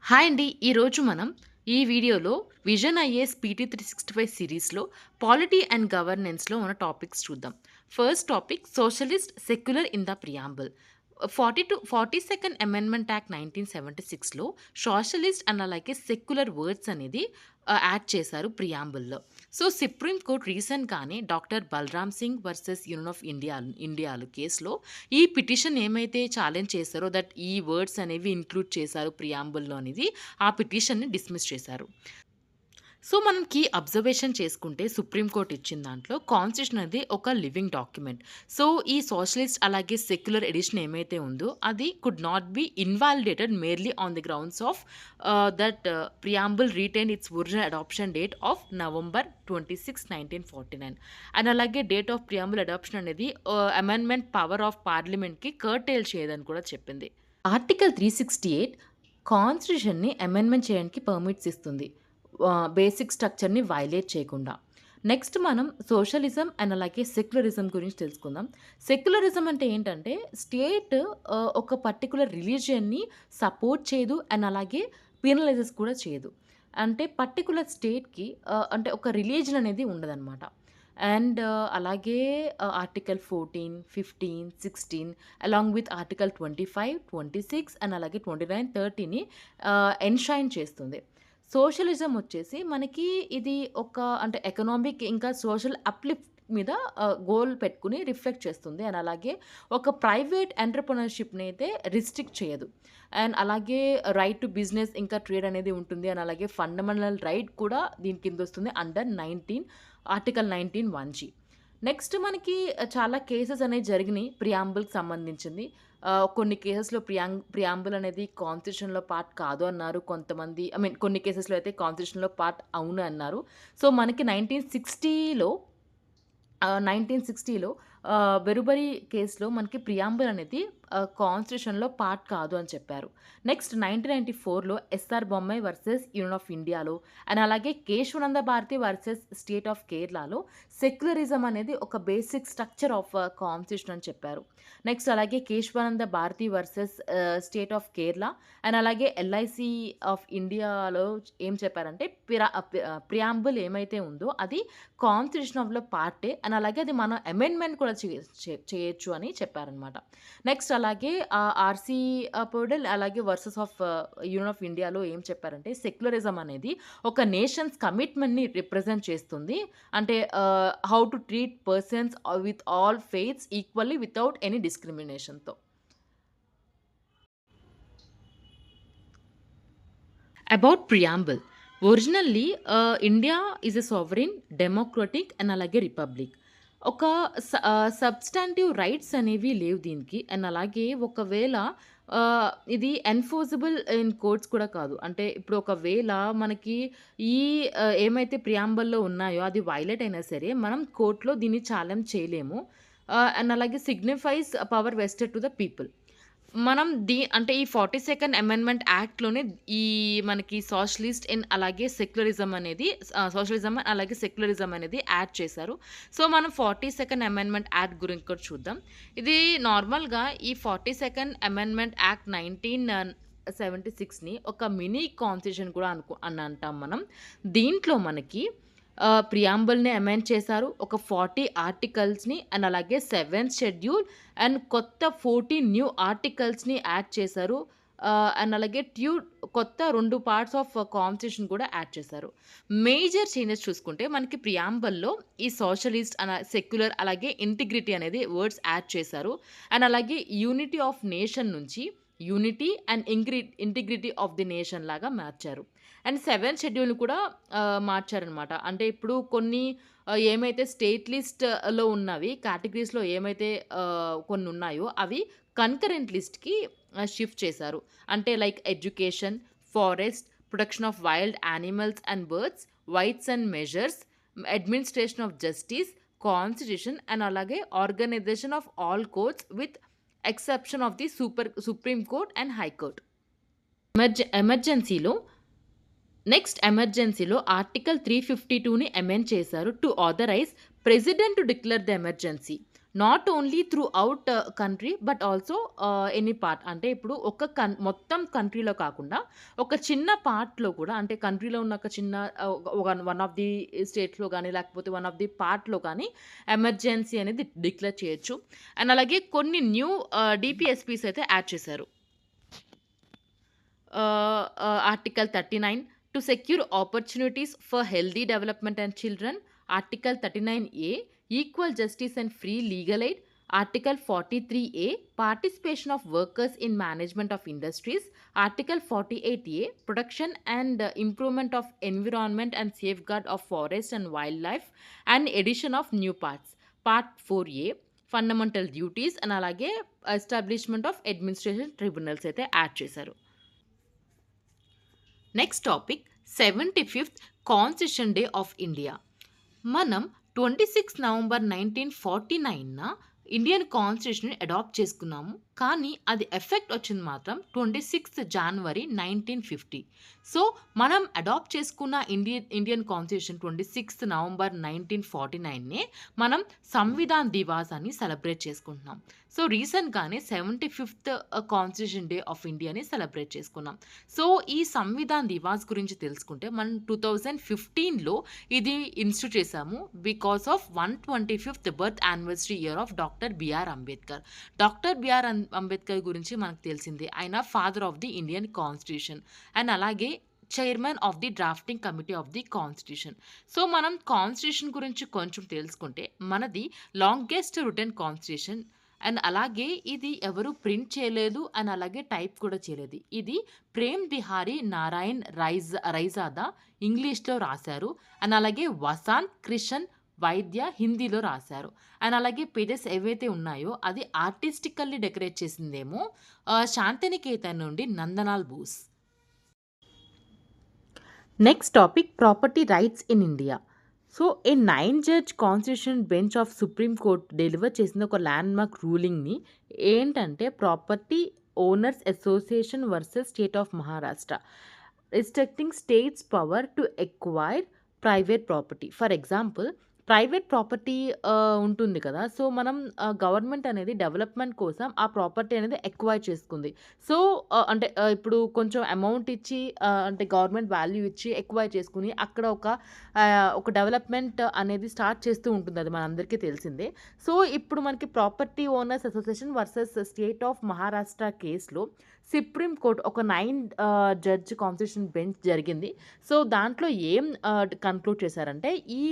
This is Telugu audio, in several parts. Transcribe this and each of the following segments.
హాయ్ అండి. ఈరోజు మనం ఈ వీడియోలో విజన్ ఐఏఎస్ పీటీ 365 సిరీస్‌లో పాలిటీ అండ్ గవర్నెన్స్‌లో ఉన్న టాపిక్స్ చూద్దాం. First topic socialist secular in the preamble. 42 amendment act 1976లో సోషలిస్ట్ అండ్ అలాగే సెక్యులర్ వర్డ్స్ అనేది యాడ్ చేశారు ప్రియాంబుల్‌లో. సో, సుప్రీం కోర్ట్ రీసెంట్‌గానే doctor Balram Singh versus union of ఇండియాలో కేస్‌లో ఈ పిటిషన్ ఏమైతే ఛాలెంజ్ చేశారో దట్ ఈ వర్డ్స్ అనేవి ఇంక్లూడ్ చేశారు ప్రియాంబుల్‌లో అనేది ఆ పిటిషన్‌ని డిస్మిస్ చేశారు. సో, మనం కీ అబ్జర్వేషన్ చేసుకుంటే సుప్రీం కోర్ట్ ఇచ్చిన దాంట్లో కాన్స్టిట్యూషన్ అనేది ఒక లివింగ్ డాక్యుమెంట్. సో, ఈ సోషలిస్ట్ అలాగే సెక్యులర్ ఎడిషన్ ఏమైతే ఉందో అది could not be invalidated merely on the grounds of that preamble retain its original adoption date of November 26, 1949. And అలాగే డేట్ ఆఫ్ ప్రియాంబుల్ అడాప్షన్ అనేది అమెండ్మెంట్ పవర్ ఆఫ్ పార్లమెంట్‌కి కర్టెయిల్ చేయదని కూడా చెప్పింది. ఆర్టికల్ 368 కాన్స్టిట్యూషన్‌ని అమెండ్మెంట్ చేయడానికి పర్మిట్స్ ఇస్తుంది. బేసిక్ స్ట్రక్చర్‌ని వయలేట్ చేయకుండా. నెక్స్ట్ మనం సోషలిజం అండ్ అలాగే సెక్యులరిజం గురించి తెలుసుకుందాం. సెక్యులరిజం అంటే ఏంటంటే స్టేట్ ఒక పర్టిక్యులర్ రిలీజియన్‌ని సపోర్ట్ చేయదు అండ్ అలాగే పీనలైజెస్ కూడా చేయదు. అంటే పర్టిక్యులర్ స్టేట్‌కి అంటే ఒక రిలీజియన్ అనేది ఉండదనమాట. అండ్ అలాగే article 14, 15, 16 along with article 25, 26 and అలాగే 29, 30ని ఎన్‌షైన్ చేస్తుంది. సోషలిజం వచ్చేసి మనకి ఇది ఒక అంటే ఎకనామిక్ ఇంకా సోషల్ అప్‌లిఫ్ట్ మీద గోల్ పెట్టుకొని రిఫ్లెక్ట్ చేస్తుంది. అండ్ అలాగే ఒక ప్రైవేట్ ఎంటర్‌ప్రెన్యూర్‌షిప్‌ని అయితే రిస్ట్రిక్ట్ చేయదు. అండ్ అలాగే రైట్ టు బిజినెస్ ఇంకా ట్రేడ్ అనేది ఉంటుంది. అండ్ అలాగే ఫండమెంటల్ రైట్ కూడా దీని కిందొస్తుంది అండర్ ఆర్టికల్ 19 1G. నెక్స్ట్ మనకి చాలా కేసెస్ అనేవి జరిగినాయి ప్రియాంబుల్‌కి సంబంధించింది. కొన్ని కేసెస్‌లో ప్రియాంబుల్ అనేది కాన్స్టిట్యూషన్‌లో పార్ట్ కాదు అన్నారు. కొంతమంది కొన్ని కేసెస్‌లో అయితే కాన్స్టిట్యూషన్‌లో పార్ట్ అవును అన్నారు. సో, మనకి 1960లో బెరుబరి కేస్‌లో మనకి ప్రియాంబుల్ అనేది కాన్స్టిట్యూషన్‌లో పార్ట్ కాదు అని చెప్పారు. నెక్స్ట్ 1994లో SR Bommai versus union of ఇండియాలో అండ్ అలాగే Kesavananda Bharati versus state of కేరళలో సెక్యులరిజం అనేది ఒక బేసిక్ స్ట్రక్చర్ ఆఫ్ కాన్స్టిట్యూషన్ అని చెప్పారు. నెక్స్ట్ అలాగే Kesavananda Bharati versus state of Kerala and అలాగే ఎల్ఐసి ఆఫ్ ఇండియాలో ఏం చెప్పారంటే ప్రియాంబుల్ ఏమైతే ఉందో అది కాన్స్టిట్యూషన్ ఆఫ్‌లో పార్టే అండ్ అలాగే అది మనం అమెండ్మెంట్ కూడా చేయొచ్చు అని చెప్పారనమాట. నెక్స్ట్ అలాగే ఆర్‌సీ పౌడెల్ అలాగే వర్సెస్ ఆఫ్ యూనియన్ ఆఫ్ ఇండియాలో ఏం చెప్పారంటే సెక్యులరిజం అనేది ఒక నేషన్స్ కమిట్మెంట్‌ని రిప్రజెంట్ చేస్తుంది. అంటే how to treat persons with all faiths equally without any డిస్క్రిమినేషన్‌తో. About preamble. Originally India is a sovereign, democratic and అలాగే రిపబ్లిక్. ఒక సబ్స్టాంటివ్ రైట్స్ అనేవి లేవు దీనికి. అండ్ అలాగే ఒకవేళ ఇది ఎన్ఫోర్సబుల్ ఇన్ కోర్ట్స్ కూడా కాదు. అంటే ఇప్పుడు ఒకవేళ మనకి ఈ ఏమైతే ప్రియాంబుల్‌లో ఉన్నాయో అది వయలేట్ అయినా సరే మనం కోర్ట్‌లో దీన్ని ఛాలెంజ్ చేయలేము. అండ్ అలాగే signifies power vested to the people. మనం అంటే ఈ 42nd అమెండ్మెంట్ యాక్ట్‌లోనే ఈ మనకి సోషలిస్ట్ అండ్ అలాగే సెక్యులరిజం అనేది సోషలిజం అలాగే సెక్యులరిజం అనేది యాడ్ చేశారు. సో, మనం 42nd అమెండ్మెంట్ యాక్ట్ గురించి కూడా చూద్దాం. ఇది నార్మల్‌గా ఈ 42nd అమెండ్మెంట్ యాక్ట్ 1976ని ఒక మినీ కాన్స్టిట్యూషన్ కూడా అని అంటాం మనం. దీంట్లో మనకి ప్రియాంబుల్‌ని అమెండ్ చేశారు. ఒక 40 ఆర్టికల్స్‌ని అండ్ అలాగే 7th షెడ్యూల్ అండ్ కొత్త 14 న్యూ ఆర్టికల్స్‌ని యాడ్ చేశారు. అండ్ అలాగే కొత్త 2 పార్ట్స్ ఆఫ్ కాన్స్టిట్యూషన్ కూడా యాడ్ చేశారు. మేజర్ చేంజెస్ చూసుకుంటే మనకి ప్రియాంబుల్‌లో ఈ సోషలిస్ట్ సెక్యులర్ అలాగే ఇంటిగ్రిటీ అనేది వర్డ్స్ యాడ్ చేశారు. అండ్ అలాగే యూనిటీ ఆఫ్ నేషన్ నుంచి unity and integrity of the nation లాగా మార్చారు. అండ్ 7th షెడ్యూల్‌ని కూడా మార్చారనమాట. అంటే ఇప్పుడు కొన్ని ఏమైతే స్టేట్ లిస్ట్‌లో ఉన్నవి కేటగరీస్‌లో ఏమైతే కొన్నున్నాయో అవి కన్కరెంట్ లిస్ట్‌కి షిఫ్ట్ చేశారు. అంటే like education, forest, protection of wild animals and birds, weights and measures, administration of justice, constitution and అలాగే organisation of all courts with exception of the supreme court and high court. ఎమర్జెన్సీలో ఎమర్జెన్సీలో ఆర్టికల్ 352ని అమెండ్ చేశారు to authorise president to declare the emergency. Not only throughout country but also any part. అంటే ఇప్పుడు మొత్తం కంట్రీలో కాకుండా ఒక చిన్న పార్ట్‌లో కూడా అంటే కంట్రీలో ఉన్న ఒక చిన్న వన్ ఆఫ్ ది స్టేట్స్‌లో గాని లేకపోతే వన్ ఆఫ్ ది పార్ట్‌లో కానీ ఎమర్జెన్సీ అనేది డిక్లేర్ చేయొచ్చు. అండ్ అలాగే కొన్ని న్యూ డీపీఎస్‌పీస్ అయితే యాడ్ చేశారు. Article 39 to secure opportunities for healthy development and children. Article 39A equal justice and free legal aid. Article 43A participation of workers in management of industries. Article 48A protection and improvement of environment and safeguard of forest and wildlife and addition of new parts. Part 4A fundamental duties and alage establishment of administration tribunals అయితే యాడ్ చేశారు. Next topic 75th constitution day of India. మనం 26 నవంబర్ 1949న ఇండియన్ కాన్స్టిట్యూషన్ అడాప్ట్ చేసుకున్నాము. కానీ అది ఎఫెక్ట్ వచ్చింది మాత్రం 26 జనవరి 1950. సో మనం అడాప్ట్ చేసుకున్న ఇండియన్ కాన్స్టిట్యూషన్ 26 నవంబర్ 1949నే మనం సంవిధాన్ దివాస్ అని సెలబ్రేట్ చేసుకుంటున్నాం. సో రీసెంట్గానే 75th కాన్స్టిట్యూషన్ డే ఆఫ్ ఇండియాని సెలబ్రేట్ చేసుకున్నాం. సో ఈ సంవిధాన్ దివాస్ గురించి తెలుసుకుంటే మనం 2015లో ఇది ఇన్స్టిట్యూట్ చేశాము because of 125th birth anniversary year of doctor BR Ambedkar. Doctor BR Ambedkar గురించి మనకు తెలిసిందే. ఆయన father of the Indian constitution and అలాగే chairman of the drafting committee of the constitution. So మనం కాన్స్టిట్యూషన్ గురించి కొంచెం తెలుసుకుంటే మనది లాంగెస్ట్ రిటన్ కాన్స్టిట్యూషన్ అండ్ అలాగే ఇది ఎవరు ప్రింట్ చేయలేదు అండ్ అలాగే టైప్ కూడా చేయలేదు. ఇది ప్రేమ్ బిహారీ నారాయణ్ రైజాదా ఇంగ్లీష్లో రాశారు అండ్ అలాగే వసంత్ కృష్ణన్ వైద్య హిందీలో రాశారు. అండ్ అలాగే పేజెస్ ఏవైతే ఉన్నాయో అది ఆర్టిస్టికల్లీ డెకరేట్ చేసిందేమో శాంతినికేతన్ నుండి Nandalal Bose. Next topic property rights in India. So a 9 judge constitution bench of supreme court deliver చేసిన ఒక ల్యాండ్మార్క్ రూలింగ్ని ఏంటంటే property owners association versus state of Maharashtra restricting states power to acquire private property. For example private property ఉంటుంది కదా. సో మనం గవర్నమెంట్ అనేది డెవలప్మెంట్ కోసం ఆ ప్రాపర్టీ అనేది ఎక్వైర్ చేసుకుంది. సో అంటే ఇప్పుడు కొంచెం అమౌంట్ ఇచ్చి అంటే గవర్నమెంట్ వాల్యూ ఇచ్చి ఎక్వైర్ చేసుకుని అక్కడ ఒక డెవలప్మెంట్ అనేది స్టార్ట్ చేస్తూ ఉంటుంది. అది మనందరికీ తెలిసిందే. సో ఇప్పుడు మనకి property owners association versus state of Maharashtra కేసులో సుప్రీం కోర్ట్ ఒక 9 జడ్జ్ కాన్స్టిట్యూషన్ బెంచ్ జరిగింది. సో దాంట్లో ఏం కన్క్లూడ్ చేశారంటే ఈ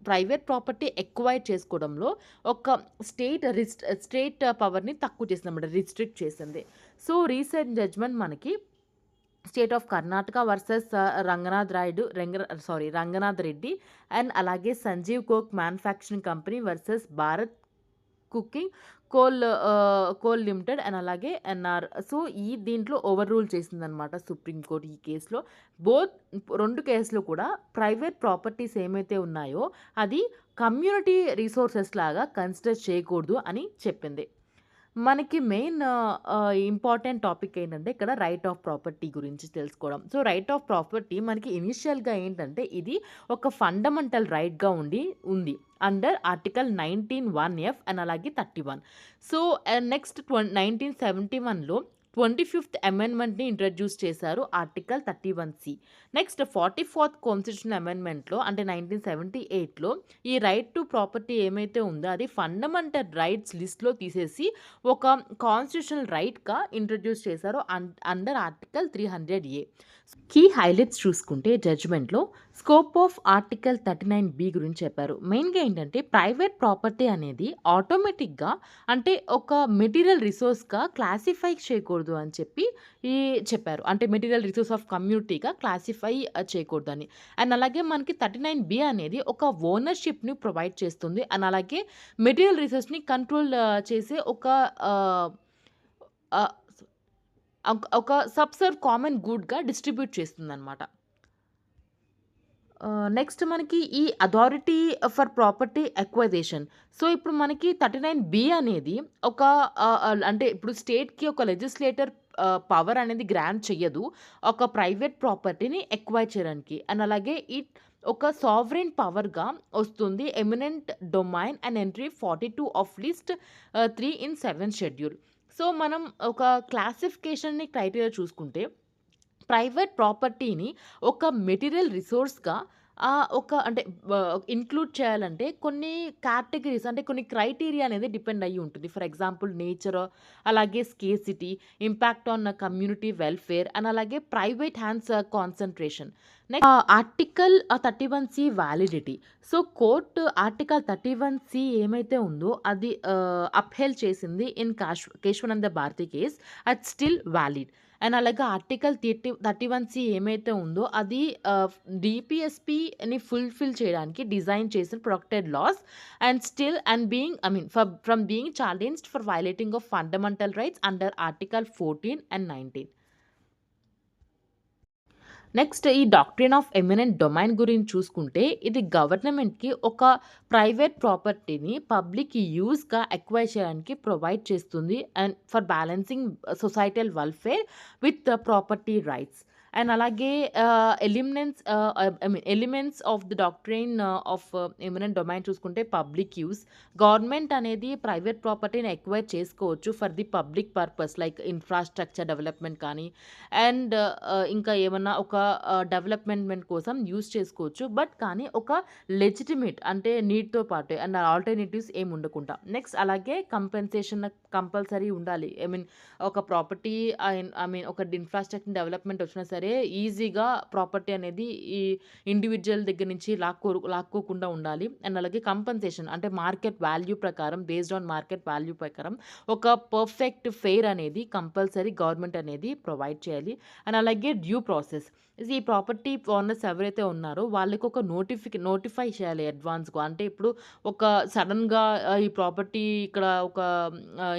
ప్రైవేట్ ప్రాపర్టీ ఎక్వైర్ చేసుకోవడంలో ఒక స్టేట్ పవర్ని తక్కువ చేసిందన్నమాట, రిస్ట్రిక్ట్ చేసింది. సో రీసెంట్ జడ్జ్మెంట్ మనకి state of Karnataka versus Ranganath Reddy and అలాగే Sanjeev coke manufacturing company versus Bharat cooking coal limited and అలాగే ఎన్ఆర్. సో దీంట్లో ఓవర్ రూల్ చేసిందనమాట సుప్రీంకోర్టు ఈ కేసులో. రెండు కేసులు కూడా ప్రైవేట్ ప్రాపర్టీస్ ఏమైతే ఉన్నాయో అది కమ్యూనిటీ రిసోర్సెస్ లాగా కన్సిడర్ చేయకూడదు అని చెప్పింది. మనకి మెయిన్ ఇంపార్టెంట్ టాపిక్ ఏంటంటే ఇక్కడ రైట్ ఆఫ్ ప్రాపర్టీ గురించి తెలుసుకోవడం. సో రైట్ ఆఫ్ ప్రాపర్టీ మనకి ఇనిషియల్గా ఏంటంటే ఇది ఒక ఫండమెంటల్ రైట్గా ఉంది అండర్ ఆర్టికల్ 19(1)(f) అండ్ అలాగే 31. సో నెక్స్ట్ 1971లో 25th అమెండ్మెంట్ని ఇంట్రడ్యూస్ చేశారు article 31C. Next 44th constitution అమెండ్మెంట్లో అంటే 1978లో ఈ రైట్ టు ప్రాపర్టీ ఏమైతే ఉందో అది ఫండమెంటల్ రైట్స్ లిస్ట్లో తీసేసి ఒక కాన్స్టిట్యూషనల్ రైట్గా ఇంట్రడ్యూస్ చేశారు under article 300A. Key highlights చూసుకుంటే జడ్జ్మెంట్లో స్కోప్ ఆఫ్ ఆర్టికల్ 39B గురించి చెప్పారు. మెయిన్గా ఏంటంటే ప్రైవేట్ ప్రాపర్టీ అనేది ఆటోమేటిక్గా అంటే ఒక మెటీరియల్ రిసోర్స్గా క్లాసిఫై చేయకూడదు అని చెప్పారు. అంటే మెటీరియల్ రిసోర్స్ ఆఫ్ కమ్యూనిటీగా క్లాసిఫై చేయకూడదని. అండ్ అలాగే మనకి 39B అనేది ఒక ఓనర్షిప్ని ప్రొవైడ్ చేస్తుంది అండ్ అలాగే మెటీరియల్ రిసోర్స్ని కంట్రోల్ చేసే ఒక సబ్సర్వ్ కామన్ గుడ్గా డిస్ట్రిబ్యూట్ చేస్తుందన్నమాట. నెక్స్ట్ మనకి ఈ authority for property acquisition. So ఇప్పుడు మనకి 39B అనేది ఒక అంటే ఇప్పుడు స్టేట్కి ఒక లెజిస్లేటర్ పవర్ అనేది గ్రాంట్ చెయ్యదు ఒక ప్రైవేట్ ప్రాపర్టీని ఎక్వైర్ చేయడానికి. అండ్ అలాగే ఒక సావరెన్ పవర్‌గా వస్తుంది. Eminent domain and entry 42 of list 3 in 7 schedule. So, మనం ఒక క్లాసిఫికేషన్‌ని క్రైటీరియా చూసుకుంటే ప్రైవేట్ ప్రాపర్టీని ఒక మెటీరియల్ రిసోర్స్‌గా ఒక అంటే ఇంక్లూడ్ చేయాలంటే కొన్ని కేటగరీస్ అంటే కొన్ని క్రైటీరియా అనేది డిపెండ్ అయ్యి ఉంటుంది. ఫర్ ఎగ్జాంపుల్ నేచర్, అలాగే scarcity, impact on community welfare and అలాగే private hands concentration. Next article 31C validity. So, court article 31C ఏమైతే ఉందో అది అప్‌హెల్డ్ చేసింది ఇన్ కేశవానంద భారతి కేస్. అది స్టిల్ వాలిడ్. అండ్ అలాగే ఆర్టికల్ 31C ఏమైతే ఉందో అది డీపీఎస్పీని ఫుల్ఫిల్ చేయడానికి డిజైన్ చేసిన protected laws and still and being from being challenged for violating of fundamental rights under article 14 and 19. Next ఈ డాక్ట్రిన్ ఆఫ్ ఎమినెంట్ డొమైన్ గురించి చూసుకుంటే ఇది గవర్నమెంట్‌కి ఒక ప్రైవేట్ ప్రాపర్టీని పబ్లిక్ యూజ్‌గా ఎక్వైర్ చేయడానికి ప్రొవైడ్ చేస్తుంది and for balancing societal welfare with property rights. And అలాగే elements of the doctrine of eminent domain చూసుకుంటే పబ్లిక్ యూజ్. గవర్నమెంట్ అనేది ప్రైవేట్ ప్రాపర్టీని ఎక్వైర్ చేసుకోవచ్చు for the public purpose like infrastructure development కానీ అండ్ ఇంకా ఏమన్నా ఒక డెవలప్‌మెంట్ కోసం యూజ్ చేసుకోవచ్చు. బట్ కానీ ఒక లెజిటిమేట్ అంటే నీడ్‌తో పాటే అండ్ ఆల్టర్‌నేటివ్స్ ఏమి ఉండకుండా. నెక్స్ట్ అలాగే కంపెన్సేషన్ కంపల్సరీ ఉండాలి. ఒక ప్రాపర్టీ ఒక ఇన్‌ఫ్రాస్ట్రక్చర్ డెవలప్‌మెంట్ వచ్చినా సరే ఈజీగా ప్రాపర్టీ అనేది ఈ ఇండివిడ్యువల్ దగ్గర నుంచి లాక్కోకుండా ఉండాలి. అండ్ అలాగే కంపెన్సేషన్ అంటే మార్కెట్ వాల్యూ ప్రకారం బేస్డ్ ఆన్ మార్కెట్ వాల్యూ ప్రకారం ఒక పర్ఫెక్ట్ ఫెయిర్ అనేది కంపల్సరీ గవర్నమెంట్ అనేది ప్రొవైడ్ చేయాలి. అండ్ అలాగే డ్యూ ప్రాసెస్. ఈ ప్రాపర్టీ ఓనర్స్ ఎవరైతే ఉన్నారో వాళ్ళకి ఒక నోటిఫై చేయాలి అడ్వాన్స్‌గా. అంటే ఇప్పుడు ఒక సడెన్‌గా ఈ ప్రాపర్టీ ఇక్కడ ఒక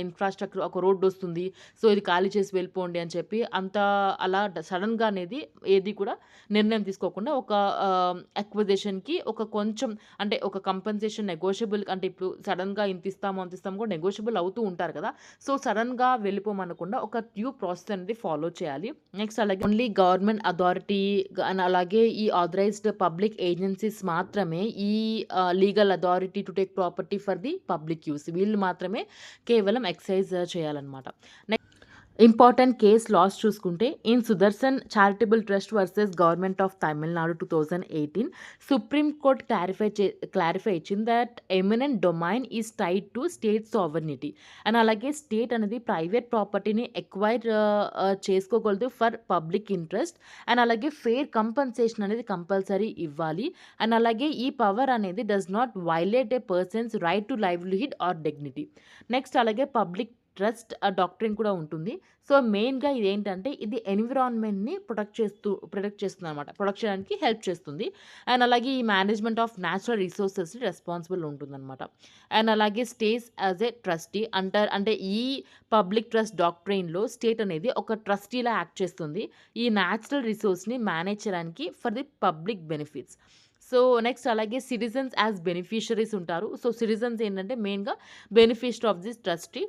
ఇన్‌ఫ్రాస్ట్రక్చర్ ఒక రోడ్ వస్తుంది. సో, ఇది ఖాళీ చేసి వెళ్ళిపోండి అని చెప్పి అలా సడెన్‌గా అనేది ఏది కూడా నిర్ణయం తీసుకోకుండా ఒక అక్విజిషన్‌కి ఒక కొంచెం అంటే ఒక కంపెన్సేషన్ నెగోషియబుల్ అంటే ఇప్పుడు సడెన్‌గా ఇంత ఇస్తాము, అంత ఇస్తాము కూడా నెగోషియబుల్ అవుతూ ఉంటారు కదా! సో, సడెన్‌గా వెళ్ళిపోమనకుండా ఒక డ్యూ ప్రాసెస్ అనేది ఫాలో చేయాలి. నెక్స్ట్ అలాగే ఓన్లీ గవర్నమెంట్ అథారిటీ అండ్ అలాగే ఈ ఆథరైజ్డ్ పబ్లిక్ ఏజెన్సీస్ మాత్రమే ఈ legal authority to take property for the public use. వీళ్ళు మాత్రమే కేవలం ఎక్సైజ్ చేయాలన్నమాట. ఇంపార్టెంట్ కేస్ లాస్ చూసుకుంటే in Sudarshan charitable trust versus government of Tamil Nadu 2018 supreme court clarify ఇచ్చింది that eminent domain is tied to state sovereignty. And అలాగే స్టేట్ అనేది ప్రైవేట్ ప్రాపర్టీని ఎక్వైర్ చేసుకోగలదు ఫర్ పబ్లిక్ ఇంట్రెస్ట్. అండ్ అలాగే ఫెయిర్ కంపెన్సేషన్ అనేది కంపల్సరీ ఇవ్వాలి. అండ్ అలాగే ఈ పవర్ అనేది does not violate a person's right to livelihood or dignity. Next అలాగే పబ్లిక్ ట్రస్ట్ డాక్ట్రిన్ కూడా ఉంటుంది. సో, మెయిన్‌గా ఇదేంటంటే ఇది ఎన్విరాన్మెంట్‌ని ప్రొటెక్ట్ చేస్తుందనమాట. ప్రొటెక్ట్ చేయడానికి హెల్ప్ చేస్తుంది. అండ్ అలాగే ఈ management of natural resources responsible ఉంటుందనమాట. అండ్ అలాగే స్టేస్ యాజ్ ఏ ట్రస్టీ అంటే ఈ పబ్లిక్ ట్రస్ట్ డాక్ట్రిన్‌లో స్టేట్ అనేది ఒక ట్రస్టీలా యాక్ట్ చేస్తుంది. ఈ న్యాచురల్ రిసోర్స్‌ని మేనేజ్ చేయడానికి for the public benefits. So, next అలాగే సిటిజన్స్ యాజ్ బెనిఫిషరీస్ ఉంటారు. సో, సిటిజన్స్ ఏంటంటే మెయిన్‌గా బెనిఫిషరీ ఆఫ్ దిస్ ట్రస్టీ.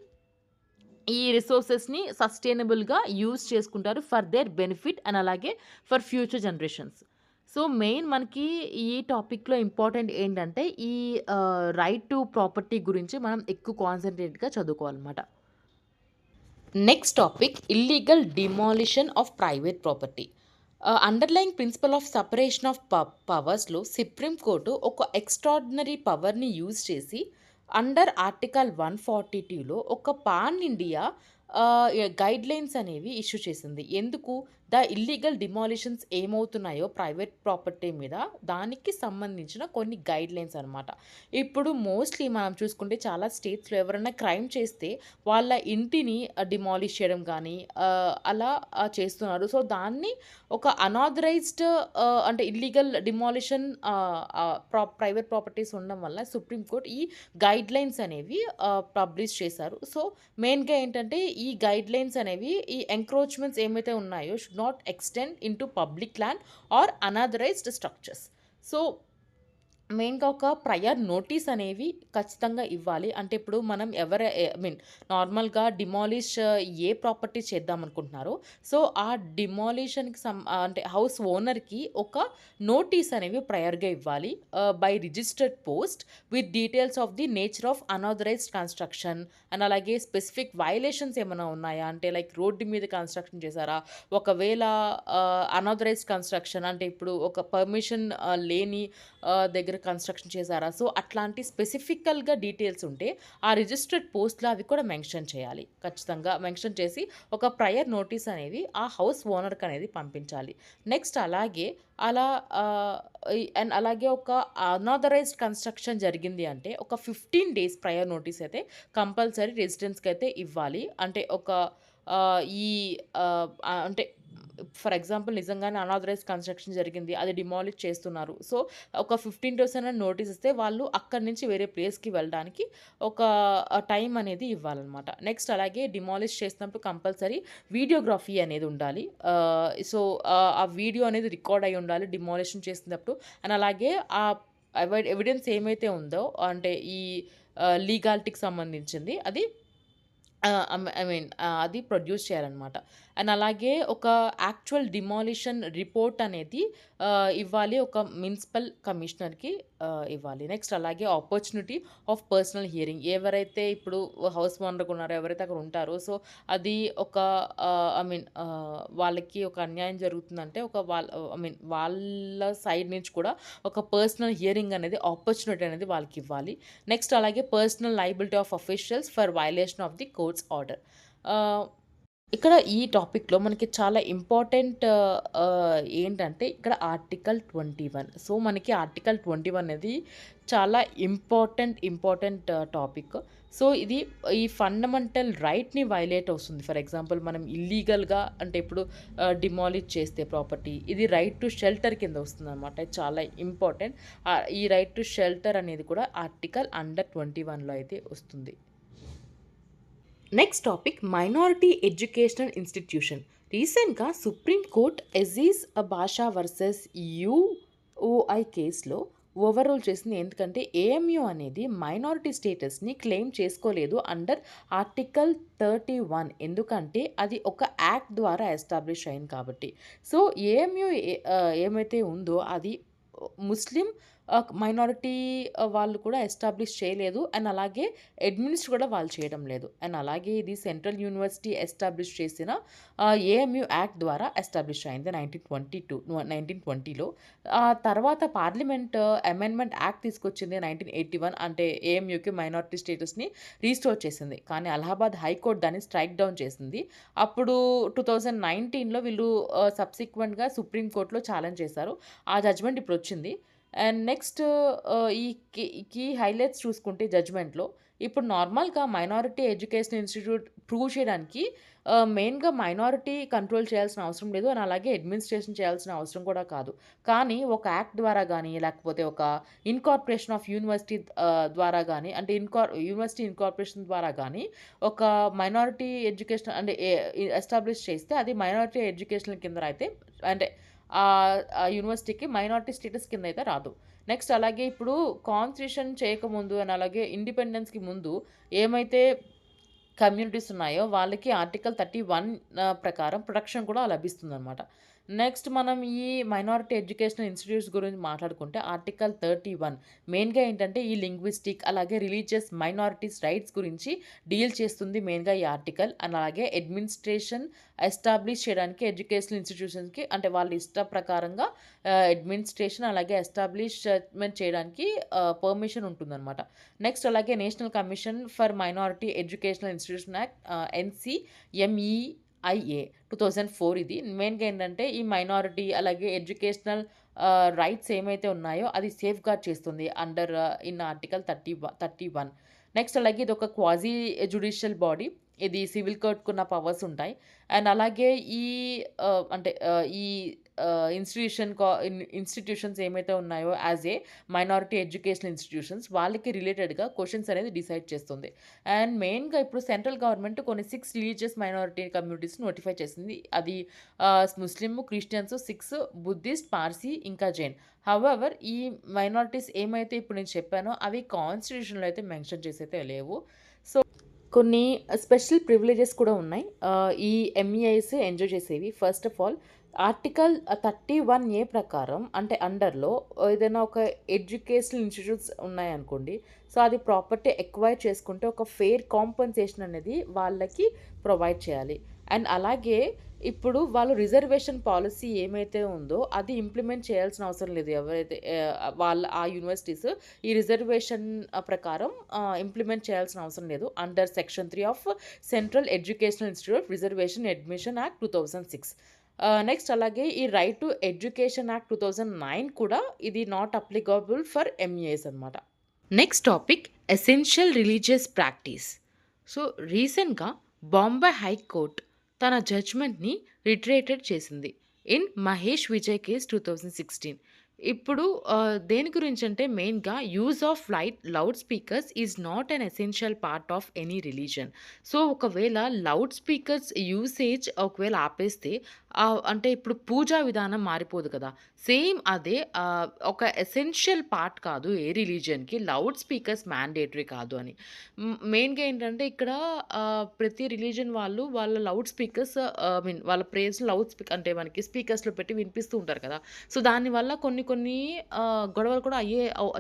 ఈ రిసోర్సెస్‌ని సస్టైనబుల్‌గా యూజ్ చేసుకుంటారు ఫర్ దేర్ బెనిఫిట్ అండ్ అలాగే for future generations. So, main మనకి ఈ టాపిక్‌లో ఇంపార్టెంట్ ఏంటంటే ఈ రైట్ టు ప్రాపర్టీ గురించి మనం ఎక్కువ కాన్సంట్రేట్‌గా చదువుకోవాలన్నమాట. Next topic illegal demolition of private property. Underlying principle of separation of పవర్స్‌లో సుప్రీం కోర్టు ఒక ఎక్స్ట్రార్డినరీ పవర్‌ని యూజ్ చేసి అండర్ ఆర్టికల్ 142లో ఒక పాన్ ఇండియా గైడ్‌లైన్స్ అనేవి ఇష్యూ చేసింది. ఎందుకు? ద ఇల్లీగల్ డిమాలిషన్స్ ఏమవుతున్నాయో ప్రైవేట్ ప్రాపర్టీ మీద దానికి సంబంధించిన కొన్ని గైడ్‌లైన్స్ అనమాట. ఇప్పుడు మోస్ట్‌లీ మనం చూసుకుంటే చాలా స్టేట్స్‌లో ఎవరైనా క్రైమ్ చేస్తే వాళ్ళ ఇంటిని డిమాలిష్ చేయడం గానీ అలా చేస్తున్నారు. సో, దాన్ని ఒక అనాథరైజ్డ్ అంటే ఇల్లీగల్ డిమాలిషన్ ప్రైవేట్ ప్రాపర్టీస్ ఉండడం వల్ల సుప్రీం కోర్ట్ ఈ గైడ్‌లైన్స్ అనేవి పబ్లిష్ చేశారు. సో, మెయిన్‌గా ఏంటంటే ఈ గైడ్‌లైన్స్ అనేవి ఈ ఎంక్రోచ్‌మెంట్స్ ఏమైతే ఉన్నాయో should not extend into public land or unauthorised structures. So, మెయిన్‌గా ఒక ప్రయర్ నోటీస్ అనేవి ఖచ్చితంగా ఇవ్వాలి. అంటే ఇప్పుడు మనం ఐ మీన్ నార్మల్‌గా డిమాలిష్ ఏ ప్రాపర్టీ చేద్దామనుకుంటున్నారో, సో, ఆ డిమాలిషన్‌కి అంటే హౌస్ ఓనర్‌కి ఒక నోటీస్ అనేవి ప్రయర్‌గా ఇవ్వాలి. By registered post with details of the nature of unauthorised construction and అలాగే స్పెసిఫిక్ వయలేషన్స్ ఏమన్నా ఉన్నాయా? అంటే లైక్ రోడ్డు మీద కన్‌స్ట్రక్షన్ చేశారా? ఒకవేళ అనాథరైజ్డ్ కన్‌స్ట్రక్షన్ అంటే ఇప్పుడు ఒక పర్మిషన్ లేని దగ్గర కన్‌స్ట్రక్షన్ చేశారా? సో, అట్లాంటి స్పెసిఫికల్‌గా డీటెయిల్స్ ఉంటే, ఆ రిజిస్టర్డ్ పోస్ట్‌లో అవి కూడా మెన్షన్ చేయాలి. ఖచ్చితంగా మెన్షన్ చేసి, ఒక ప్రయర్ నోటీస్ అనేది ఆ హౌస్ ఓనర్‌కనేది పంపించాలి. నెక్స్ట్ అలాగే అలా అండ్ అలాగే ఒక అనాథరైజ్డ్ కన్‌స్ట్రక్షన్ జరిగింది అంటే, ఒక 15 డేస్ ప్రయర్ నోటీస్ అయితే కంపల్సరీ రెసిడెంట్స్‌కైతే ఇవ్వాలి. అంటే ఒక ఈ అంటే ఫర్ ఎగ్జాంపుల్ నిజంగానే అనాథరైజ్డ్ కన్‌స్ట్రక్షన్ జరిగింది. అది డిమాలిష్ చేస్తున్నారు. సో, ఒక 15 డేస్ అయినా నోటీస్ ఇస్తే వాళ్ళు అక్కడి నుంచి వేరే ప్లేస్‌కి వెళ్ళడానికి ఒక టైం అనేది ఇవ్వాలనమాట. నెక్స్ట్ అలాగే డిమాలిష్ చేసినప్పుడు కంపల్సరీ వీడియోగ్రఫీ అనేది ఉండాలి. సో, ఆ వీడియో అనేది రికార్డ్ అయ్యి ఉండాలి డిమాలిషన్ చేసినప్పుడు. అండ్ అలాగే ఆ ఎవిడెన్స్ ఏమైతే ఉందో అంటే ఈ లీగాలిటీకి సంబంధించింది అది ఐ మీన్ అది ప్రొడ్యూస్ చేయాలనమాట. అండ్ అలాగే ఒక యాక్చువల్ డిమాలిషన్ రిపోర్ట్ అనేది ఇవ్వాలి. ఒక మున్సిపల్ కమిషనర్‌కి ఇవ్వాలి. నెక్స్ట్ అలాగే ఆపర్చునిటీ ఆఫ్ పర్సనల్ హియరింగ్. ఎవరైతే ఇప్పుడు హౌస్ ఓనర్‌గా ఉన్నారో, ఎవరైతే అక్కడ ఉంటారో, సో, అది ఒక ఐ మీన్ వాళ్ళకి ఒక అన్యాయం జరుగుతుందంటే ఒక ఐ మీన్ వాళ్ళ సైడ్ నుంచి కూడా ఒక పర్సనల్ హియరింగ్ అనేది ఆపర్చునిటీ అనేది వాళ్ళకివ్వాలి. నెక్స్ట్ అలాగే personal liability of officials for violation of the courts order. ఆహ్, ఇక్కడ ఈ టాపిక్‌లో మనకి చాలా ఇంపార్టెంట్ ఏంటంటే ఇక్కడ ఆర్టికల్ 21. సో, మనకి ఆర్టికల్ 21 అనేది చాలా ఇంపార్టెంట్ టాపిక్. సో, ఇది ఈ ఫండమెంటల్ రైట్‌ని వయలేట్ అవుతుంది. ఫర్ ఎగ్జాంపుల్ మనం ఇల్లీగల్‌గా అంటే ఇప్పుడు డిమాలిష్ చేస్తే ప్రాపర్టీ ఇది రైట్ టు షెల్టర్ కింద వస్తుందనమాట. ఇది చాలా ఇంపార్టెంట్. ఈ రైట్ టు షెల్టర్ అనేది కూడా ఆర్టికల్ అండర్ 21లో అయితే వస్తుంది. Next topic minority educational institution. రీసెంట్‌గా సుప్రీం కోర్ట్ అజీజ్ బాషా వర్సెస్ యూఓఐ కేస్‌లో ఓవర్‌రూల్ చేసింది. ఎందుకంటే ఏఎంయూ అనేది మైనారిటీ స్టేటస్‌ని క్లెయిమ్ చేసుకోలేదు అండర్ ఆర్టికల్ 31. ఎందుకంటే అది ఒక యాక్ట్ ద్వారా ఎస్టాబ్లిష్ అయింది కాబట్టి. సో, ఏఎంయూ ఏమైతే ఉందో అది ముస్లిం మైనారిటీ వాళ్ళు కూడా ఎస్టాబ్లిష్ చేయలేదు. అండ్ అలాగే అడ్మినిస్ట్రేట్ కూడా వాళ్ళు చేయడం లేదు. అండ్ అలాగే ఇది సెంట్రల్ యూనివర్సిటీ ఎస్టాబ్లిష్ చేసిన ఏఎంయూ యాక్ట్ ద్వారా ఎస్టాబ్లిష్ అయింది 1920లో. ఆ తర్వాత పార్లమెంట్ అమెండ్మెంట్ యాక్ట్ తీసుకొచ్చింది 1981. అంటే ఏఎంయూకి మైనారిటీ స్టేటస్‌ని రీస్టోర్ చేసింది. కానీ అలహాబాద్ హైకోర్ట్ దాన్ని స్ట్రైక్ డౌన్ చేసింది. అప్పుడు 2019లో వీళ్ళు సబ్సిక్వెంట్‌గా సుప్రీం కోర్ట్‌లో ఛాలెంజ్ చేశారు. ఆ జడ్జ్‌మెంట్ ఇప్పుడొచ్చింది. అండ్ నెక్స్ట్ ఈ కీ హైలైట్స్ చూసుకుంటే జడ్జ్‌మెంట్‌లో ఇప్పుడు నార్మల్‌గా మైనారిటీ ఎడ్యుకేషన్ ఇన్‌స్టిట్యూట్ ప్రూవ్ చేయడానికి మెయిన్‌గా మైనారిటీ కంట్రోల్ చేయాల్సిన అవసరం లేదు. అండ్ అలాగే అడ్మినిస్ట్రేషన్ చేయాల్సిన అవసరం కూడా కాదు. కానీ ఒక యాక్ట్ ద్వారా గానీ, లేకపోతే ఒక ఇన్‌కార్పొరేషన్ ఆఫ్ యూనివర్సిటీ ద్వారా గానీ, అంటే యూనివర్సిటీ ఇన్‌కార్పొరేషన్ ద్వారా గానీ, ఒక మైనారిటీ ఎడ్యుకేషన్ అంటే ఎస్టాబ్లిష్ చేస్తే అది మైనారిటీ ఎడ్యుకేషనల్ కింద అయితే అంటే ఆ యూనివర్సిటీకి మైనారిటీ స్టేటస్ కింద అయితే రాదు. నెక్స్ట్ అలాగే ఇప్పుడు కాన్స్టిట్యూషన్ చేయకముందు అండ్ అలాగే ఇండిపెండెన్స్‌కి ముందు ఏమైతే కమ్యూనిటీస్ ఉన్నాయో వాళ్ళకి ఆర్టికల్ 31 ప్రకారం ప్రొటెక్షన్ కూడా లభిస్తుందనమాట. నెక్స్ట్ మనం ఈ మైనారిటీ ఎడ్యుకేషనల్ ఇన్‌స్టిట్యూట్స్ గురించి మాట్లాడుకుంటే ఆర్టికల్ 31 మెయిన్‌గా ఏంటంటే ఈ లింగ్విస్టిక్ అలాగే రిలీజియస్ మైనారిటీస్ రైట్స్ గురించి డీల్ చేస్తుంది మెయిన్‌గా ఈ ఆర్టికల్. అండ్ అలాగే అడ్మినిస్ట్రేషన్ ఎస్టాబ్లిష్ చేయడానికి ఎడ్యుకేషనల్ ఇన్‌స్టిట్యూషన్స్‌కి అంటే వాళ్ళ ఇష్ట ప్రకారంగా అడ్మినిస్ట్రేషన్ అలాగే ఎస్టాబ్లిష్‌మెంట్ చేయడానికి పర్మిషన్ ఉంటుందనమాట. నెక్స్ట్ అలాగే national commission for minority educational institution act NCMEIA 2004 ఇది. మెయిన్‌గా ఏంటంటే ఈ మైనారిటీ అలాగే ఎడ్యుకేషనల్ రైట్స్ ఏమైతే ఉన్నాయో అది సేఫ్‌గార్డ్ చేస్తుంది అండర్ ఇన్ ఆర్టికల్ 31. నెక్స్ట్ అలాగే ఇదొక క్వాజీ జ్యుడిషియల్ బాడీ. ఇది సివిల్ కోర్ట్‌కున్న పవర్స్ ఉంటాయి. అండ్ అలాగే ఈ అంటే ఈ ఇన్‌స్టిట్యూషన్స్ ఏమైతే ఉన్నాయో as a minority educational institutions వాళ్ళకి రిలేటెడ్‌గా క్వెషన్స్ అనేది డిసైడ్ చేస్తుంది. అండ్ మెయిన్‌గా ఇప్పుడు సెంట్రల్ గవర్నమెంట్ కొన్ని 6 రిలీజియస్ మైనారిటీ కమ్యూనిటీస్‌ని నోటిఫై చేసింది. అది ముస్లిం, క్రిస్టియన్స్, సిఖ్స్, బుద్ధిస్ట్, పార్సీ ఇంకా జైన్. హౌఎవర్ ఈ మైనారిటీస్ ఏమైతే ఇప్పుడు నేను చెప్పానో అవి కాన్స్టిట్యూషన్‌లో అయితే మెన్షన్ చేసైతే లేవు. సో కొన్ని స్పెషల్ ప్రివిలేజెస్ కూడా ఉన్నాయి. ఈ ఎంఈఐస్ ఎంజాయ్ చేసేవి. First of all article 31A ప్రకారం అంటే అండర్‌లో ఏదైనా ఒక ఎడ్యుకేషనల్ ఇన్‌స్టిట్యూట్స్ ఉన్నాయనుకోండి. సో, అది ప్రాపర్టీ ఎక్వైర్ చేసుకుంటే ఒక ఫెయిర్ కాంపెన్సేషన్ అనేది వాళ్ళకి ప్రొవైడ్ చేయాలి. అండ్ అలాగే ఇప్పుడు వాళ్ళు రిజర్వేషన్ పాలిసీ ఏమైతే ఉందో అది ఇంప్లిమెంట్ చేయాల్సిన అవసరం లేదు. ఎవరైతే వాళ్ళ ఆ యూనివర్సిటీస్ ఈ రిజర్వేషన్ ప్రకారం ఇంప్లిమెంట్ చేయాల్సిన అవసరం లేదు. Under section 3 of central educational institute reservation admission act 2006. Next అలాగే ఈ రైట్ టు ఎడ్యుకేషన్ యాక్ట్ 2009 కూడా ఇది నాట్ అప్లికబుల్ ఫర్ ఎంఈఏస్ అనమాట. Next topic essential religious practice. So, రీసెంట్‌గా బాంబే హైకోర్ట్ తన జడ్జ్‌మెంట్‌ని రిట్రేటెడ్ చేసింది. In Mahesh Vijay case 2016. ఇప్పుడు దేని గురించంటే మెయిన్‌గా use of loud speakers is not an essential part of any religion. So, ఒకవేళ లౌడ్ స్పీకర్స్ యూసేజ్ ఒకవేళ ఆపేస్తే అంటే ఇప్పుడు పూజా విధానం మారిపోదు కదా! సేమ్ అదే ఒక ఎసెన్షియల్ పార్ట్ కాదు ఏ రిలీజియన్‌కి లౌడ్ స్పీకర్స్ మ్యాండేటరీ కాదు అని. మెయిన్‌గా ఏంటంటే ఇక్కడ ప్రతి రిలీజియన్ వాళ్ళు వాళ్ళ లౌడ్ స్పీకర్స్ ఐ మీన్ వాళ్ళ ప్రేయర్స్ లౌడ్ అంటే మనకి స్పీకర్స్‌లో పెట్టి వినిపిస్తూ ఉంటారు కదా! సో, దానివల్ల కొన్ని కొన్ని గొడవలు కూడా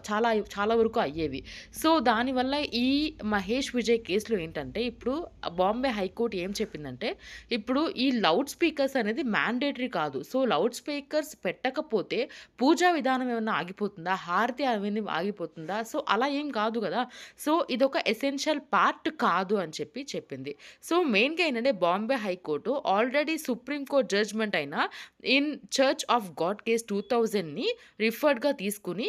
చాలా చాలా వరకు అయ్యేవి. సో, దానివల్ల ఈ మహేష్ విజయ్ కేస్‌లో ఏంటంటే ఇప్పుడు బాంబే హైకోర్ట్ ఏం చెప్పిందంటే ఇప్పుడు ఈ లౌడ్ స్పీకర్స్ అనేది మ్యాండేటరీ కాదు. సో, లౌడ్ స్పీకర్స్ పెట్టకపోతే పూజా విధానం ఏమన్నా ఆగిపోతుందా? హారతి అవన్నీ ఆగిపోతుందా? సో, అలా ఏం కాదు గదా! సో, ఇదొక ఎసెన్షియల్ పార్ట్ కాదు అని చెప్పింది. సో, మెయిన్‌గా ఏంటంటే Bombay high court already supreme court judgment అయిన in church of God case 2000ని రిఫర్డ్‌గా తీసుకొని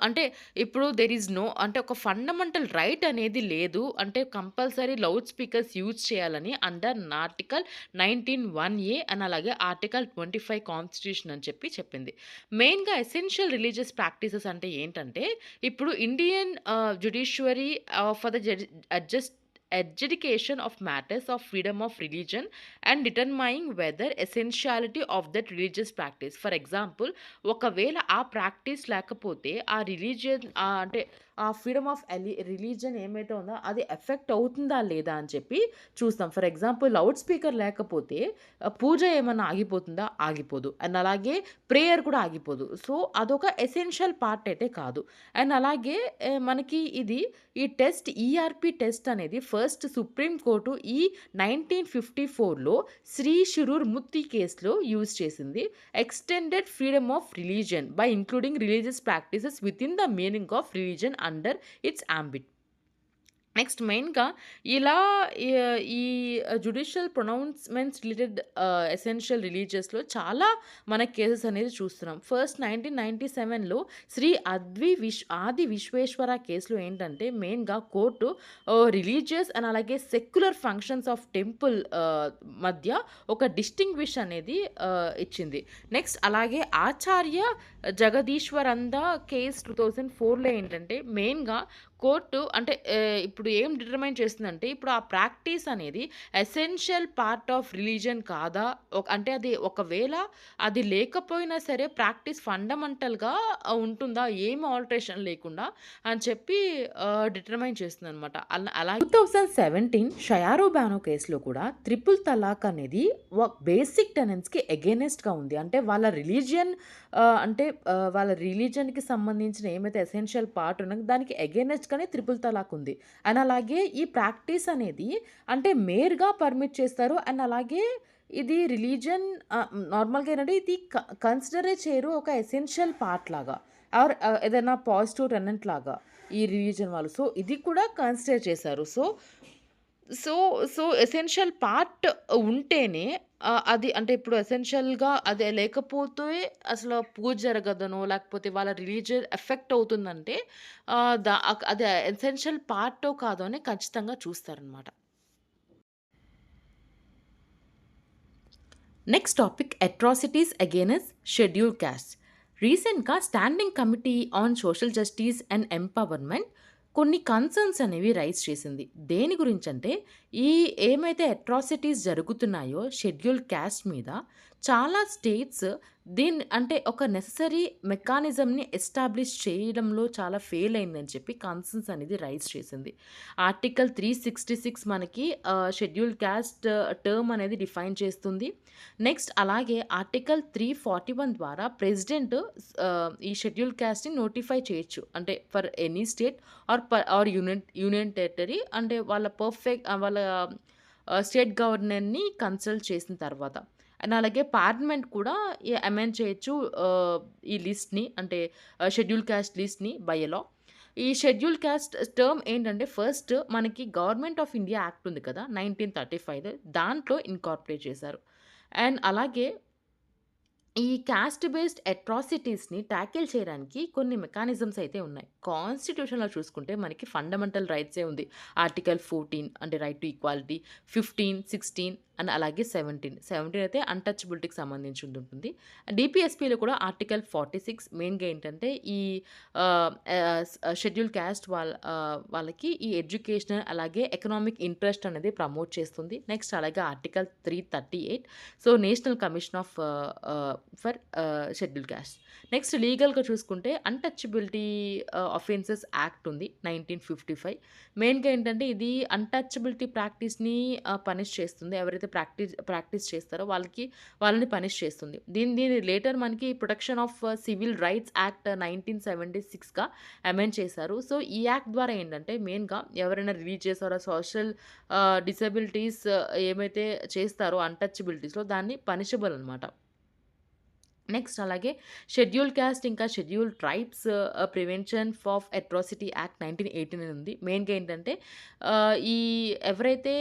అంటే ఇప్పుడు దెర్ ఈజ్ నో అంటే ఒక ఫండమెంటల్ రైట్ అనేది లేదు. అంటే కంపల్సరీ లౌడ్ స్పీకర్స్ యూజ్ చేయాలని అండర్ ఆర్టికల్ 19(1)A అండ్ అలాగే ఆర్టికల్ 25 కాన్స్టిట్యూషన్ అని చెప్పింది. మెయిన్‌గా ఎసెన్షియల్ రిలీజియస్ ప్రాక్టీసెస్ అంటే ఏంటంటే ఇప్పుడు Indian judiciary for the adjudication of matters of freedom of religion and determining whether essentiality of that religious practice. For example, ఒకవేళ ఆ ప్రాక్టీస్ లేకపోతే ఆ రిలీజియన్ అంటే ఆ ఫ్రీడమ్ ఆఫ్ రిలీజియన్ ఏమైతే ఉందో అది ఎఫెక్ట్ అవుతుందా లేదా అని చెప్పి చూస్తాం. ఫర్ ఎగ్జాంపుల్ లౌడ్ స్పీకర్ లేకపోతే పూజ ఏమన్నా ఆగిపోతుందా? ఆగిపోదు. అండ్ అలాగే ప్రేయర్ కూడా ఆగిపోదు. సో, అదొక ఎసెన్షియల్ పార్ట్ అయితే కాదు. అండ్ అలాగే మనకి ఈ టెస్ట్ ఈఆర్‌పి టెస్ట్ అనేది ఫస్ట్ సుప్రీం కోర్టు ఈ 1954లో శ్రీ షురూర్ ముత్తి కేస్‌లో యూజ్ చేసింది. Extended freedom of religion by including religious practices within the meaning of religion under it's ambit. Next మెయిన్‌గా ఇలా ఈ జ్యుడిషియల్ ప్రొనౌన్స్‌మెంట్స్ రిలేటెడ్ ఎసెన్షియల్ రిలీజియస్‌లో చాలా మన కేసెస్ అనేది చూస్తున్నాం. ఫస్ట్ 1997లో శ్రీ ఆది విశ్వేశ్వర కేసులో ఏంటంటే మెయిన్‌గా కోర్టు రిలీజియస్ అండ్ అలాగే సెక్యులర్ ఫంక్షన్స్ ఆఫ్ టెంపుల్ మధ్య ఒక డిస్టింగ్విష్ అనేది ఇచ్చింది. నెక్స్ట్ అలాగే ఆచార్య జగదీశ్వరంద కేస్ 2004లో ఏంటంటే మెయిన్‌గా కోర్టు అంటే ఇప్పుడు ఏం డిటర్మైన్ చేస్తుందంటే ఇప్పుడు ఆ ప్రాక్టీస్ అనేది ఎసెన్షియల్ పార్ట్ ఆఫ్ రిలీజియన్ కాదా? అంటే అది ఒకవేళ అది లేకపోయినా సరే ప్రాక్టీస్ ఫండమెంటల్‌గా ఉంటుందా? ఏమి ఆల్టరేషన్ లేకుండా అని చెప్పి డిటర్మైన్ చేస్తుందనమాట. అలాగే 2017 షయారో బానో కేస్‌లో కూడా ట్రిపుల్ తలాక్ అనేది బేసిక్ టెనెన్స్‌కి అగైనెస్ట్‌గా ఉంది. అంటే వాళ్ళ రిలీజియన్ అంటే వాళ్ళ రిలీజియన్‌కి సంబంధించిన ఏమైతే ఎసెన్షియల్ పార్ట్ ఉన్నదో దానికి అగైనెస్ట్‌గానే ట్రిపుల్ తలాక్ ఉంది. అండ్ అలాగే ఈ ప్రాక్టీస్ అనేది అంటే మేర్‌గా పర్మిట్ చేస్తారు. అండ్ అలాగే ఇది రిలీజియన్ నార్మల్‌గా ఏంటంటే ఇది కన్సిడరే చేయరు ఒక ఎసెన్షియల్ పార్ట్ లాగా ఆర్ ఏదైనా పాజిటివ్ టెనెంట్ లాగా ఈ రిలీజియన్ వాళ్ళు. సో, ఇది కూడా కన్సిడర్ చేశారు. సో, ఎసెన్షియల్ పార్ట్ ఉంటేనే అది అంటే ఇప్పుడు ఎసెన్షియల్‌గా అదే లేకపోతే అసలు పూజ జరగదనో, లేకపోతే వాళ్ళ రిలీజియన్ ఎఫెక్ట్ అవుతుందంటే అది ఎసెన్షియల్ పార్టో కాదో అని ఖచ్చితంగా చూస్తారనమాట. Next topic atrocities against scheduled caste. రీసెంట్‌గా standing committee on social justice and empowerment కొన్ని కన్సర్న్స్ అనేవి రైజ్ చేసింది. దేని గురించంటే, ఈ ఏమైతే అట్రాసిటీస్ జరుగుతున్నాయో షెడ్యూల్డ్ క్యాస్ట్ మీద చాలా స్టేట్స్ అంటే ఒక నెసెసరీ మెకానిజంని ఎస్టాబ్లిష్ చేయడంలో చాలా ఫెయిల్ అయిందని చెప్పి కన్సర్న్స్ అనేది రైజ్ చేసింది. ఆర్టికల్ 366 మనకి షెడ్యూల్డ్ క్యాస్ట్ టర్మ్ అనేది డిఫైన్ చేస్తుంది. నెక్స్ట్ అలాగే ఆర్టికల్ 341 ద్వారా ప్రెసిడెంట్ ఈ షెడ్యూల్ క్యాస్ట్‌ని నోటిఫై చేయొచ్చు. అంటే for any state or union territory అంటే వాళ్ళ స్టేట్ గవర్నర్‌ని కన్సల్ట్ చేసిన తర్వాత. అండ్ అలాగే పార్లమెంట్ కూడా అమెండ్ చేయొచ్చు ఈ లిస్ట్‌ని అంటే షెడ్యూల్ క్యాస్ట్ లిస్ట్‌ని బై లా. ఈ షెడ్యూల్ క్యాస్ట్ టర్మ్ ఏంటంటే ఫస్ట్ మనకి గవర్నమెంట్ ఆఫ్ ఇండియా యాక్ట్ ఉంది కదా! 1935 దాంట్లో ఇన్కార్పొరేట్ చేశారు. అండ్ అలాగే ఈ కాస్ట్ బేస్డ్ అట్రాసిటీస్‌ని టాకిల్ చేయడానికి కొన్ని మెకానిజమ్స్ అయితే ఉన్నాయి. కాన్స్టిట్యూషన్‌లో చూసుకుంటే మనకి ఫండమెంటల్ రైట్సే ఉంది. ఆర్టికల్ 14 అంటే రైట్ టు ఈక్వాలిటీ, 15, 16 అండ్ అలాగే 17 అయితే అన్‌టచబిలిటీకి సంబంధించి ఉంటుంది. డీపీఎస్‌పీలో కూడా ఆర్టికల్ 46 మెయిన్‌గా ఏంటంటే ఈ షెడ్యూల్ కాస్ట్ వాళ్ళకి ఈ ఎడ్యుకేషనల్ అలాగే ఎకనామిక్ ఇంట్రెస్ట్ అనేది ప్రమోట్ చేస్తుంది. నెక్స్ట్ అలాగే article 338 so national commission for schedule caste. Next లీగల్‌గా చూసుకుంటే అన్‌టచబిలిటీ అఫెన్సెస్ యాక్ట్ ఉంది 1955. మెయిన్‌గా ఏంటంటే ఇది అన్‌టచబిలిటీ ప్రాక్టీస్‌ని పనిష్ చేస్తుంది. ఎవరైతే ప్రాక్టీస్ చేస్తారో వాళ్ళని పనిష్ చేస్తుంది. దీని లేటర్ మనకి protection of civil rights act 1976గా అమెండ్ చేశారు. సో, ఈ యాక్ట్ ద్వారా ఏంటంటే మెయిన్‌గా ఎవరైనా రిలీజియస్ ఆర్ సోషల్ డిసెబిలిటీస్ ఏమైతే చేస్తారో అన్‌టచబిలిటీస్‌లో దాన్ని పనిషబుల్ అనమాట. నెక్స్ట్ అలాగే షెడ్యూల్డ్ కాస్ట్ ఇంకా scheduled tribes prevention of atrocity act 1989 ఉంది. మెయిన్‌గా ఏంటంటే ఈ ఎవరైతే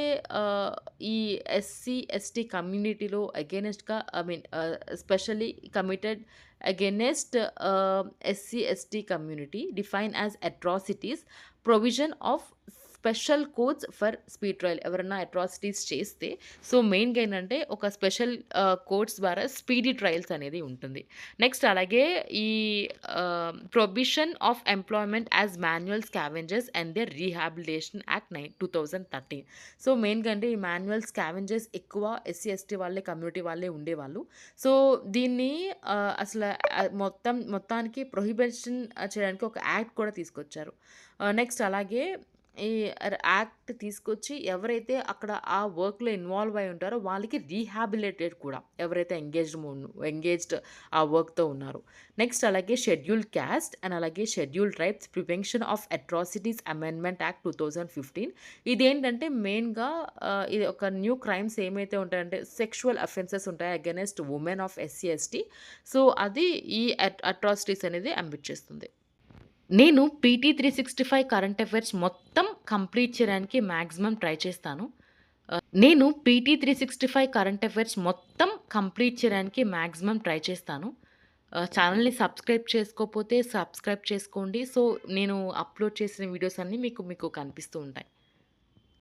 ఈ ఎస్సీ, ఎస్టీ కమ్యూనిటీలో అగైనెస్ట్‌గా specially committed against SC, ST community define as atrocities provision of special codes for speed trial. ఎవరైనా అట్రాసిటీస్ చేస్తే సో, మెయిన్‌గా ఏంటంటే ఒక స్పెషల్ కోడ్స్ ద్వారా స్పీడీ ట్రయల్స్ అనేది ఉంటుంది. నెక్స్ట్ అలాగే ఈ prohibition of employment as manual scavengers and their rehabilitation act 2013. So, మెయిన్‌గా అంటే ఈ మాన్యువల్ స్కావెంజర్స్ ఎక్కువ ఎస్సీ, ఎస్టీ వాళ్ళే కమ్యూనిటీ వాళ్ళే ఉండేవాళ్ళు. సో, దీన్ని మొత్తానికి ప్రొహిబిషన్ చేయడానికి ఒక యాక్ట్ కూడా తీసుకొచ్చారు. నెక్స్ట్ అలాగే ఈ యాక్ట్ తీసుకొచ్చి ఎవరైతే అక్కడ ఆ వర్క్‌లో ఇన్వాల్వ్ అయ్యి ఉంటారో వాళ్ళకి రీహాబిలిటేట్ కూడా ఎవరైతే ఎంగేజ్డ్ ఆ వర్క్‌తో ఉన్నారో. నెక్స్ట్ అలాగే షెడ్యూల్డ్ కాస్ట్ అండ్ అలాగే scheduled tribes prevention of atrocities amendment act 2015. ఇదేంటంటే మెయిన్‌గా ఇది ఒక న్యూ క్రైమ్స్ ఏమైతే ఉంటాయంటే సెక్షువల్ అఫెన్సెస్ ఉంటాయి against women of SC, ST. So, అది ఈ అట్రాసిటీస్ అనేది అంబిట్ చేస్తుంది. నేను పీటీ 365 కరెంట్ అఫైర్స్ మొత్తం కంప్లీట్ చేయడానికి మాక్సిమం ట్రై చేస్తాను. నేను పీటీ 365 కరెంట్ అఫైర్స్ మొత్తం కంప్లీట్ చేయడానికి మాక్సిమం ట్రై చేస్తాను. ఛానల్‌ని సబ్స్క్రైబ్ చేసుకోకపోతే సబ్స్క్రైబ్ చేసుకోండి. సో, నేను అప్‌లోడ్ చేసిన వీడియోస్ అన్నీ మీకు కనిపిస్తూ ఉంటాయి.